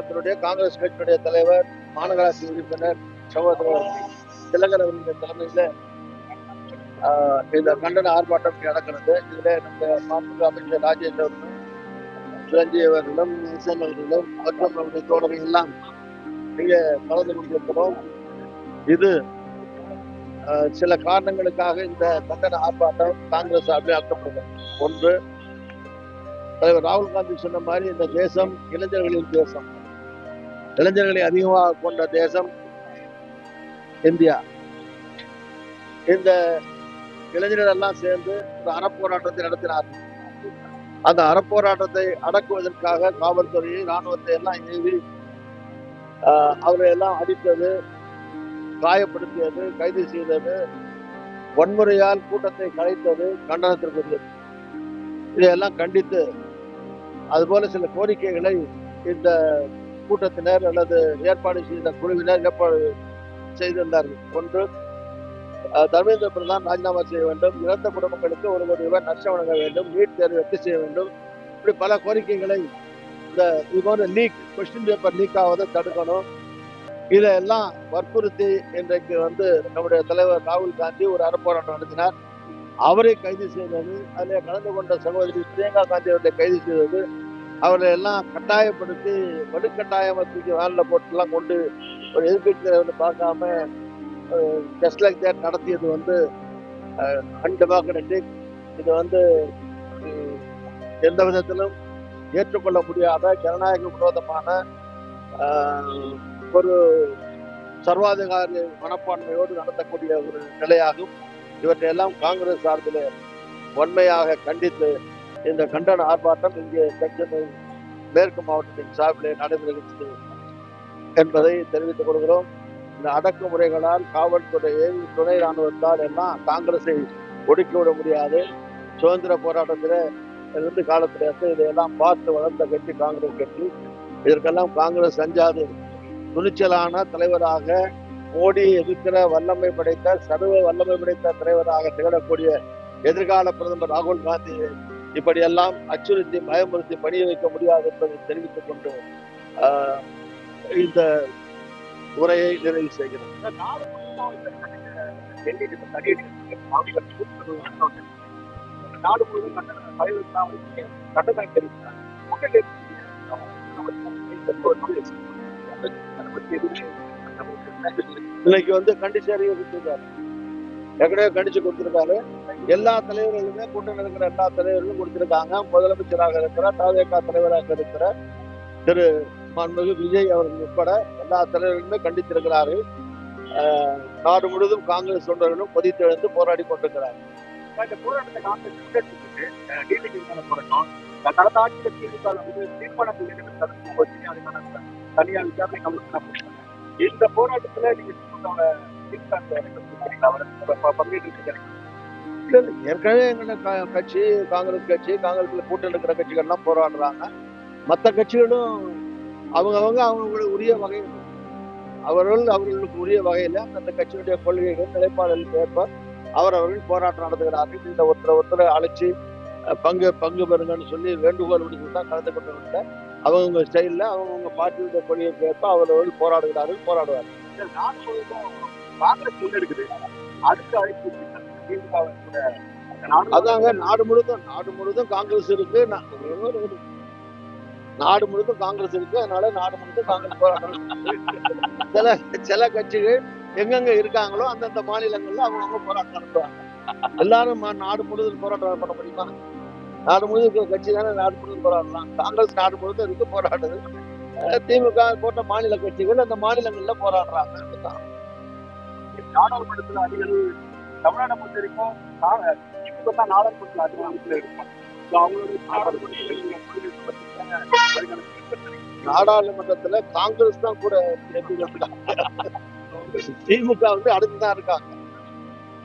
மாவட்டத்தினுடைய காங்கிரஸ் கட்சியினுடைய தலைவர், மாநகராட்சி உறுப்பினர் சகோதரர் திலகர் அவர்களுடைய தலைமையில இந்த கண்டன ஆர்ப்பாட்டம் நடக்கிறது. இதுல நம்ம மாண்புமிகு அமைச்சர் ராஜேஷ் அவர்களும், சிரஞ்சீவி அவர்களும், எஸ்என் அவர்களும் மற்றும் அவருடைய தோழர்கள் எல்லாம் இங்க கலந்து கொண்டிருக்கிறோம். இது சில காரணங்களுக்காக இந்த கண்டன ஆர்ப்பாட்டம் காங்கிரஸ் சார்பில் நடத்தப்படுகிறது. ஒன்று, தலைவர் ராகுல் காந்தி சொன்ன மாதிரி இந்த தேசம் இளைஞர்களின் தேசம், இளைஞர்களை அதிகமாக கொண்ட தேசம் இந்தியா. இந்த இளைஞர்கள் எல்லாம் சேர்ந்து இந்த அறப்போராட்டத்தை நடத்தினார்கள். அந்த அறப்போராட்டத்தை அடக்குவதற்காக காவல்துறையை, இராணுவத்தை எல்லாம் ஏவி அவரை எல்லாம் அடித்தது, காயப்படுத்தியது, கைது செய்தது, வன்முறையால் கூட்டத்தை கலைத்தது கண்டனத்திற்குரியது. இதையெல்லாம் கண்டித்து அதுபோல சில கோரிக்கைகளை இந்த கூட்டத்தினர் அல்லது ஏற்பாடு செய்த குழுவினர் ஏற்பாடு செய்திருந்தார்கள். ஒன்று, தர்மேந்திர பிரதான் ராஜினாமா செய்ய வேண்டும், இறந்த குடும்பங்களுக்கு 1 கோடி ரூபாய் நஷ்டம் வழங்க வேண்டும், நீட் தேர்வு ரத்து செய்ய வேண்டும், இப்படி பல கோரிக்கைகளை இது போன்ற கொஸ்டின் பேப்பர் லீக் ஆவதை தடுக்கணும். இதெல்லாம் வற்புறுத்தி இன்றைக்கு நம்முடைய தலைவர் ராகுல் காந்தி ஒரு அறப்போராட்டம் நடத்தினார். அவரை கைது செய்தது, அதில் கலந்து கொண்ட சகோதரி பிரியங்கா காந்தி அவர்களை கைது செய்தது, அவர்களை எல்லாம் கட்டாயப்படுத்தி வலுக்கட்டாயமா தூக்கி வேனில் போட்டுலாம் கொண்டு ஒரு எதிர்கட்சி பார்க்காம ஜஸ்ட் லைக் தேட் நடத்தியது அன்டெமோக்ராட்டிக். இது எந்த விதத்திலும் ஏற்றுக்கொள்ள முடியாத ஜனநாயக விரோதமான ஒரு சர்வாதிகாரி மனப்பான்மையோடு நடத்தக்கூடிய ஒரு நிலையாகும். இவற்றையெல்லாம் காங்கிரஸ் சார்பில் வன்மையாக கண்டித்து இந்த கண்டன ஆர்ப்பாட்டம் இங்கே சென்னை மேற்கு மாவட்டத்தின் சார்பில் நடைபெறுகிறது என்பதை தெரிவித்துக் கொள்கிறோம். இந்த அடக்குமுறைகளால் காவல்துறையை, துணை இராணுவத்தால் எல்லாம் காங்கிரஸை ஒடுக்கிவிட முடியாது. சுதந்திர போராட்டத்தில் இருந்து காலத்திலிருந்து இதையெல்லாம் பார்த்து வளர்ந்த கட்சி காங்கிரஸ் கட்சி. இதற்கெல்லாம் காங்கிரஸ் அஞ்சாது துணிச்சலான தலைவராக, மோடி எதிர்க்கிற வல்லமை படைத்த, சர்வ வல்லமை படைத்த தலைவராக திகழக்கூடிய எதிர்கால பிரதமர் ராகுல் காந்தி இப்படியெல்லாம் அச்சுறுத்தி பயமுறுத்தி பணிய வைக்க முடியாது என்பதை தெரிவித்துக் கொண்டு இந்த உரையை நிறைவு செய்கிறோம். நாடு முழுவதும் இன்னைக்கு கண்டிச்சேரி கொடுத்திருக்காரு, ஏற்கனவே கண்டிச்சு கொடுத்திருக்காரு. எல்லா தலைவர்களுமே, கூட்டணி இருக்கிற எல்லா தலைவர்களும் கொடுத்திருக்காங்க. முதலமைச்சராக இருக்கிற, தவேகா தலைவராக இருக்கிற திரு மாண்புமிகு விஜய் அவர்கள் உட்பட எல்லா தலைவர்களுமே கண்டித்திருக்கிறார்கள். நாடு முழுவதும் காங்கிரஸ் தொண்டர்களும் கொதித்தெழுந்து போராடி கொண்டிருக்கிறார்கள். இந்த போராட்டத்தை காங்கிரஸ் போராட்டம் கடந்த ஆட்சியில் திமுக தீர்மானங்கள் தனியார் விசாரணை கமிஷன். இந்த போராட்டத்துல நீங்க ஏற்கனவே எங்க கட்சி, காங்கிரஸ் கட்சி, காங்கிரஸ்ல கூட்டணி இருக்கிற கட்சிகள் எல்லாம் போராடுறாங்க. மற்ற கட்சிகளும் அவங்களுக்கு உரிய வகையில், அவர்களுக்கு உரிய வகையில அந்த கட்சியினுடைய கொள்கைகள், நிலைப்பாடுகளுக்கு ஏற்ப அவர்கள் போராட்டம் நடத்துகிறார்கள். இந்த ஒருத்தரை அழைச்சி பங்கு பெறுங்கன்னு சொல்லி வேண்டுகோள் விடுத்து தான் கலந்து கொண்டு அவங்க ஸ்டைல்ல அவங்க பார்ட்டியுடைய கொள்கைக்கு ஏற்ப அவர்கள் போராடுவார்கள். அதாங்க நாடு முழுவதும் காங்கிரஸ் இருக்கு. நாடு முழுவதும் காங்கிரஸ் இருக்கு. அதனால நாடு முழுவதும் காங்கிரஸ் போராட்டம். சில கட்சிகள் எங்கெங்க இருக்காங்களோ அந்தந்த மாநிலங்கள்ல அவங்க போராட்டம் நடத்துவாங்க. எல்லாரும் நாடு முழுவதும் போராட்டம் பண்ண முடியுமா? நாடு முழுவதும் இருக்கிற கட்சி தானே நாடு முழுவதும் போராடலாம். காங்கிரஸ் நாடு முழுவதும் இருக்கு, போராடுது. திமுக போட்ட மாநில கட்சிகள் அந்த மாநிலங்கள்ல போராடுறாங்க. நாடாளுமன்றத்தில் அதிகள் தமிழ்நாடு பொறுத்த வரைக்கும் திமுக தான் நாடாளுமன்றத்தில் அதிக அமைப்புல இருக்கும். நாடாளுமன்றத்துல காங்கிரஸ் தான் கூட திமுக அடுத்துதான் இருக்காங்க.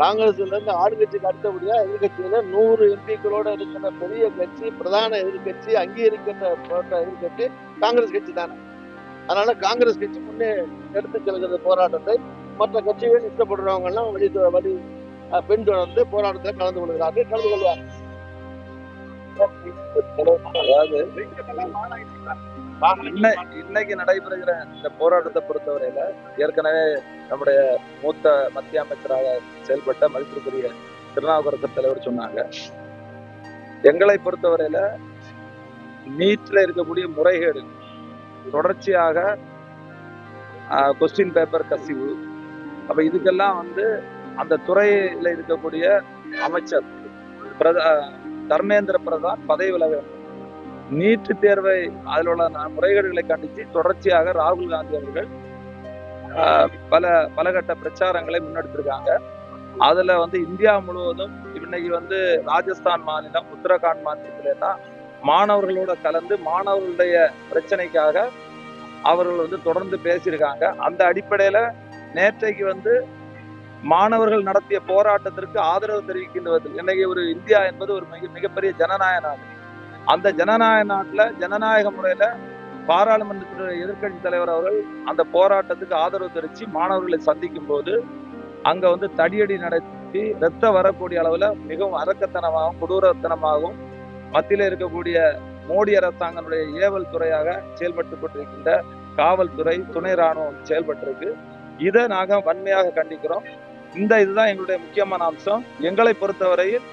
காங்கிரஸ்ல இருந்து ஆளுங்கட்சிக்கு அடுத்தபடியா எதிர்கட்சியில 100 எம்பிக்களோட இருக்கிற பெரிய கட்சி, பிரதான எதிர்கட்சி, அங்கீகரிக்கின்ற எதிர்கட்சி காங்கிரஸ் கட்சி தானே. அதனால காங்கிரஸ் கட்சி முன்னே எடுத்து செல்கிற போராட்டத்தை மற்ற கட்சிகள் இஷ்டப்படுறவங்க எல்லாம் வழி பின்தொடர்ந்து போராட்டத்தில் கலந்து கொள்வார்கள். அதாவது இன்னைக்கு நடைபெறுகிற இந்த போராட்டத்தை பொறுத்தவரையில ஏற்கனவே நம்முடைய மூத்த மத்திய அமைச்சராக செயல்பட்ட மதிப்பிற்குரிய திருநாவுக்கரசர் தலைவர் சொன்னாங்க, எங்களை பொறுத்தவரையில நீட்ல இருக்கக்கூடிய முறைகேடு தொடர்ச்சியாக கொஸ்டின் பேப்பர் கசிவு, அப்ப இதுக்கெல்லாம் அந்த துறையில இருக்கக்கூடிய அமைச்சர் தர்மேந்திர பிரதான் பதவி விலக வேண்டும். நீட்டு தேர்வை அதில் உள்ள முறைகேடுகளை கண்டித்து தொடர்ச்சியாக ராகுல் காந்தி அவர்கள் பலகட்ட பிரச்சாரங்களை முன்னெடுத்திருக்காங்க. அதுல இந்தியா முழுவதும் இன்னைக்கு ராஜஸ்தான் மாநிலம், உத்தரகாண்ட் மாநிலத்திலாம் மாணவர்களோட கலந்து மாணவர்களுடைய பிரச்சனைக்காக அவர்கள் தொடர்ந்து பேசியிருக்காங்க. அந்த அடிப்படையில நேற்றைக்கு மாணவர்கள் நடத்திய போராட்டத்திற்கு ஆதரவு தெரிவிக்கின்றது. இன்னைக்கு ஒரு இந்தியா என்பது ஒரு மிகப்பெரிய ஜனநாயக நாடு. அந்த ஜனநாயக நாட்டுல ஜனநாயக முறையில பாராளுமன்றத்தில் எதிர்கட்சி தலைவர் அவர்கள் அந்த போராட்டத்துக்கு ஆதரவு தெரிவித்து மாணவர்களை சந்திக்கும் போது அங்க தடியடி நடத்தி ரத்தம் வரக்கூடிய அளவுல மிகவும் அரக்கத்தனமாகவும் கொடூரத்தனமாகவும் மத்தியில இருக்கக்கூடிய மோடி அரசாங்கனுடைய ஏவல் துறையாக செயல்பட்டு கொண்டிருக்கின்ற காவல்துறை, துணை ராணுவம் செயல்பட்டிருக்கு. இதை நாங்க வன்மையாக கண்டிக்கிறோம். இதுதான் எங்களுடைய முக்கியமான அம்சம். எங்களை பொறுத்தவரையில்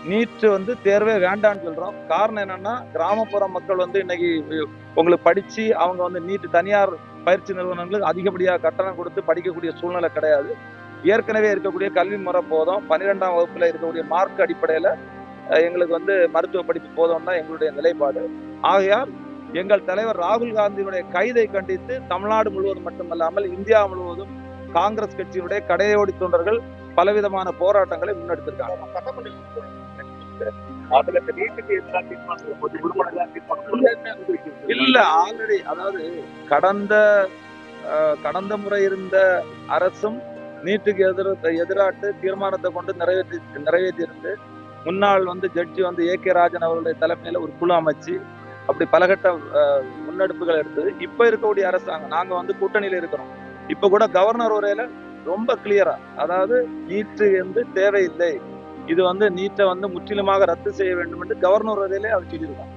நீட்டு தேர்வே வேண்டான்னு சொல்றோம். காரணம் என்னன்னா, கிராமப்புற மக்கள் இன்னைக்கு உங்களுக்கு படிச்சு அவங்க நீட்டு தனியார் பயிற்சி நிறுவனங்களுக்கு அதிகப்படியாக கட்டணம் கொடுத்து படிக்கக்கூடிய சூழ்நிலை கிடையாது. ஏற்கனவே இருக்கக்கூடிய கல்வி முறை போதும். 12ஆம் வகுப்புல இருக்கக்கூடிய மார்க் அடிப்படையில எங்களுக்கு மருத்துவ படிப்பு போதும் தான் எங்களுடைய நிலைப்பாடு. ஆகையால் எங்கள் தலைவர் ராகுல் காந்தியுடைய கைதை கண்டித்து தமிழ்நாடு முழுவதும் மட்டுமல்லாமல் இந்தியா முழுவதும் காங்கிரஸ் கட்சியினுடைய கடையோடி தொண்டர்கள் பலவிதமான போராட்டங்களை முன்னெடுத்திருக்காங்க. இல்ல, ஆல்ரெடி அதாவது கடந்த முறை இருந்த அரசும் நீட்டுக்கு எதிராட்டு தீர்மானத்தை கொண்டு நிறைவேற்றி இருந்து முன்னாள் ஜட்ஜி ஏ.கே. ராஜன் அவர்களுடைய தலைமையில ஒரு குழு அமைச்சு அப்படி பலகட்ட முன்னெடுப்புகள் எடுத்தது. இப்ப இருக்கக்கூடிய அரசாங்கம் நாங்க கூட்டணியில இருக்கிறோம். இப்ப கூட கவர்னர் உரையில ரொம்ப கிளியரா, அதாவது நீட்டு தேவையில்லை, இது நீட்டை முற்றிலுமாக ரத்து செய்ய வேண்டும் என்று கவர்னர் உரையிலே அவர் சொல்லியிருக்காங்க.